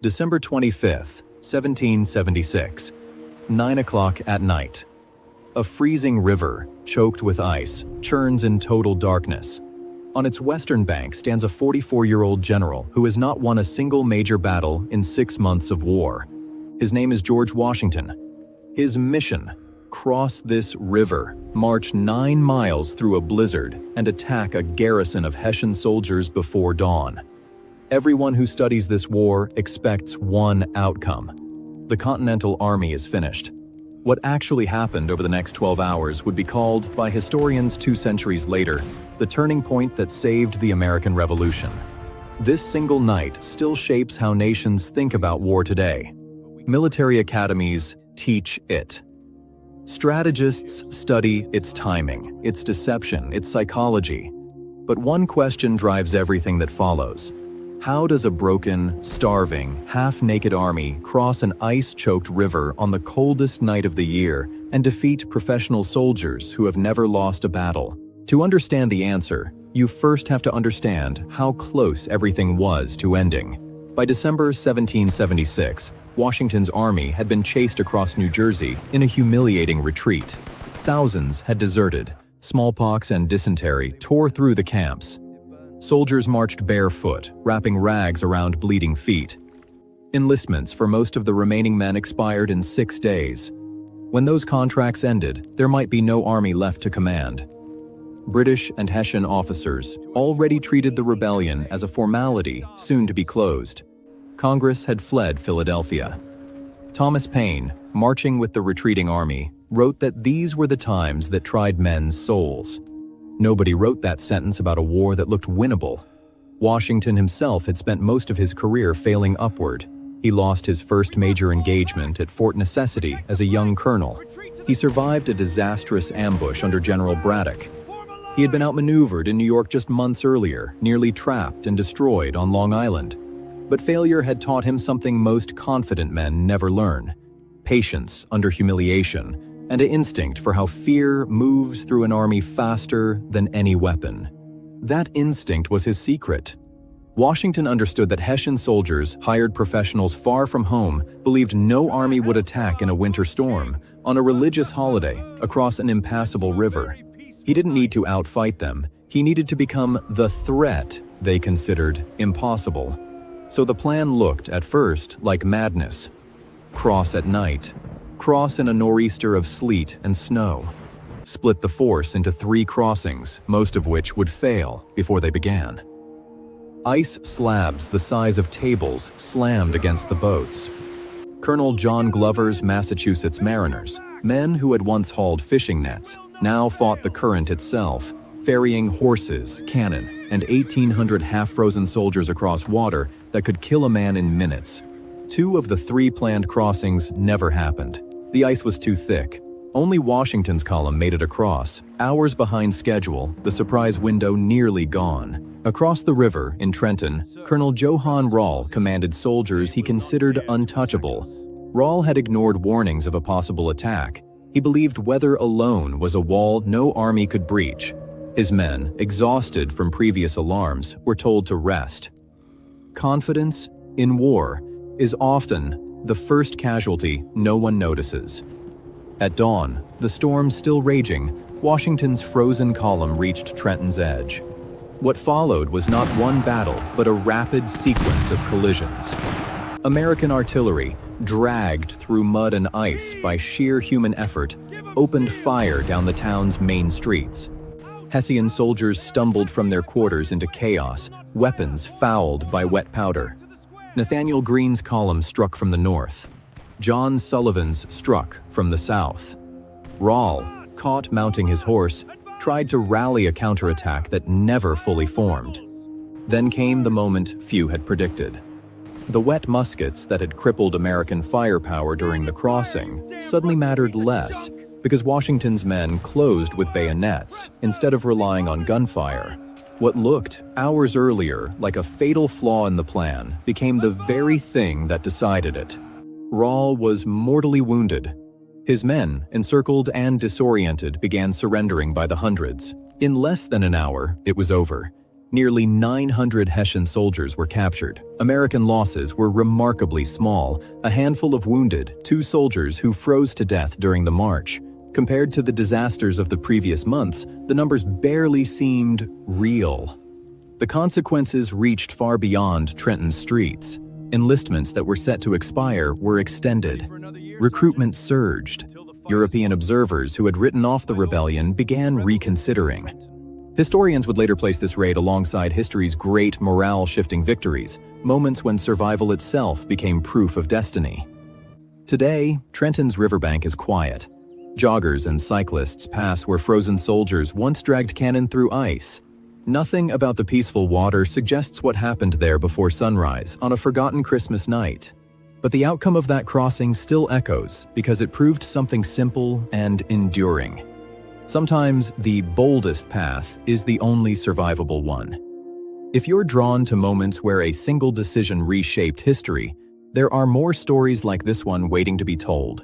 December 25th, 1776, 9 o'clock at night. A freezing river, choked with ice, churns in total darkness. On its western bank stands a 44-year-old general who has not won a single major battle in 6 months of war. His name is George Washington. His mission: cross this river, march 9 miles through a blizzard, and attack a garrison of Hessian soldiers before dawn. Everyone who studies this war expects one outcome. The Continental Army is finished. What actually happened over the next 12 hours would be called, by historians 2 centuries later, the turning point that saved the American Revolution. This single night still shapes how nations think about war today. Military academies teach it. Strategists study its timing, its deception, its psychology. But one question drives everything that follows. How does a broken, starving, half-naked army cross an ice-choked river on the coldest night of the year and defeat professional soldiers who have never lost a battle? To understand the answer, you first have to understand how close everything was to ending. By December 1776, Washington's army had been chased across New Jersey in a humiliating retreat. Thousands had deserted. Smallpox and dysentery tore through the camps. Soldiers marched barefoot, wrapping rags around bleeding feet. Enlistments for most of the remaining men expired in 6 days. When those contracts ended, there might be no army left to command. British and Hessian officers already treated the rebellion as a formality soon to be closed. Congress had fled Philadelphia. Thomas Paine, marching with the retreating army, wrote that these were the times that tried men's souls. Nobody wrote that sentence about a war that looked winnable. Washington himself had spent most of his career failing upward. He lost his first major engagement at Fort Necessity as a young colonel. He survived a disastrous ambush under General Braddock. He had been outmaneuvered in New York just months earlier, nearly trapped and destroyed on Long Island. But failure had taught him something most confident men never learn: patience under humiliation, and an instinct for how fear moves through an army faster than any weapon. That instinct was his secret. Washington understood that Hessian soldiers, hired professionals far from home, believed no army would attack in a winter storm, on a religious holiday, across an impassable river. He didn't need to outfight them. He needed to become the threat they considered impossible. So the plan looked, at first, like madness. Cross at night. Cross in a nor'easter of sleet and snow. Split the force into 3 crossings, most of which would fail before they began. Ice slabs the size of tables slammed against the boats. Colonel John Glover's Massachusetts mariners, men who had once hauled fishing nets, now fought the current itself, ferrying horses, cannon, and 1,800 half-frozen soldiers across water that could kill a man in minutes. 2 of the 3 planned crossings never happened. The ice was too thick. Only Washington's column made it across, hours behind schedule, the surprise window nearly gone. Across the river, in Trenton, Colonel Johann Rall commanded soldiers he considered untouchable. Rall had ignored warnings of a possible attack. He believed weather alone was a wall no army could breach. His men, exhausted from previous alarms, were told to rest. Confidence, in war, is often the first casualty no one notices. At dawn, the storm still raging, Washington's frozen column reached Trenton's edge. What followed was not one battle, but a rapid sequence of collisions. American artillery, dragged through mud and ice by sheer human effort, opened fire down the town's main streets. Hessian soldiers stumbled from their quarters into chaos, weapons fouled by wet powder. Nathaniel Greene's column struck from the north. John Sullivan's struck from the south. Rall, caught mounting his horse, tried to rally a counterattack that never fully formed. Then came the moment few had predicted. The wet muskets that had crippled American firepower during the crossing suddenly mattered less because Washington's men closed with bayonets instead of relying on gunfire. What looked, hours earlier, like a fatal flaw in the plan became the very thing that decided it. Rall was mortally wounded. His men, encircled and disoriented, began surrendering by the hundreds. In less than an hour, it was over. Nearly 900 Hessian soldiers were captured. American losses were remarkably small, a handful of wounded, 2 soldiers who froze to death during the march. Compared to the disasters of the previous months, the numbers barely seemed real. The consequences reached far beyond Trenton's streets. Enlistments that were set to expire were extended. Recruitment surged. European observers who had written off the rebellion began reconsidering. Historians would later place this raid alongside history's great morale-shifting victories, moments when survival itself became proof of destiny. Today, Trenton's riverbank is quiet. Joggers and cyclists pass where frozen soldiers once dragged cannon through ice. Nothing about the peaceful water suggests what happened there before sunrise on a forgotten Christmas night. But the outcome of that crossing still echoes because it proved something simple and enduring. Sometimes the boldest path is the only survivable one. If you're drawn to moments where a single decision reshaped history, there are more stories like this one waiting to be told.